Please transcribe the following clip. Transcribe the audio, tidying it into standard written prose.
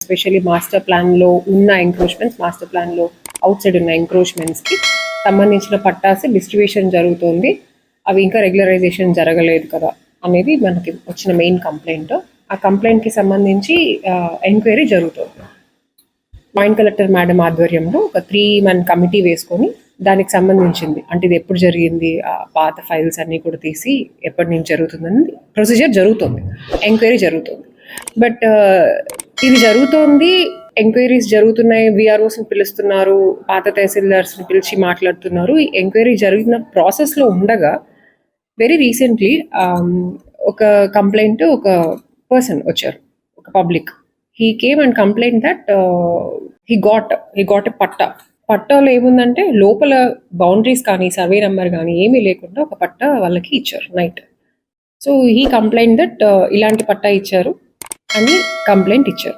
Especially master ప్లాన్లో ఉన్న encroachments, master ప్లాన్లో అవుట్ సైడ్ ఉన్న ఎంక్రోచ్మెంట్స్కి సంబంధించిన పట్టాస్ డిస్ట్రిబ్యూషన్ జరుగుతుంది, అవి ఇంకా రెగ్యులరైజేషన్ జరగలేదు కదా అనేది మనకి వచ్చిన మెయిన్ కంప్లైంట్. ఆ కంప్లైంట్కి సంబంధించి ఎంక్వైరీ జరుగుతుంది. జాయింట్ కలెక్టర్ మేడం ఆధ్వర్యంలో ఒక 3-man కమిటీ వేసుకొని దానికి సంబంధించింది అంటే ఇది ఎప్పుడు జరిగింది, ఆ పాత ఫైల్స్ అన్నీ కూడా తీసి ఎప్పటి నుంచి జరుగుతుందని ప్రొసీజర్ జరుగుతుంది, ఎంక్వైరీ జరుగుతుంది. బట్ ఇది జరుగుతోంది, ఎంక్వైరీస్ జరుగుతున్నాయి, విఆర్ఓస్ని పిలుస్తున్నారు, పాత తహసీల్దార్స్ని పిలిచి మాట్లాడుతున్నారు. ఈ ఎంక్వైరీ జరిగిన ప్రాసెస్లో ఉండగా వెరీ రీసెంట్లీ ఒక కంప్లైంట్, ఒక పర్సన్ వచ్చారు, ఒక public. He came and complaint that he got a పట్టాలో ఏముందంటే లోపల బౌండరీస్ కానీ సర్వే నెంబర్ కానీ ఏమీ లేకుండా ఒక పట్టా వాళ్ళకి ఇచ్చారు night. So he complaint that ఇలాంటి పట్టా ఇచ్చారు అని కంప్లైంట్ ఇచ్చారు.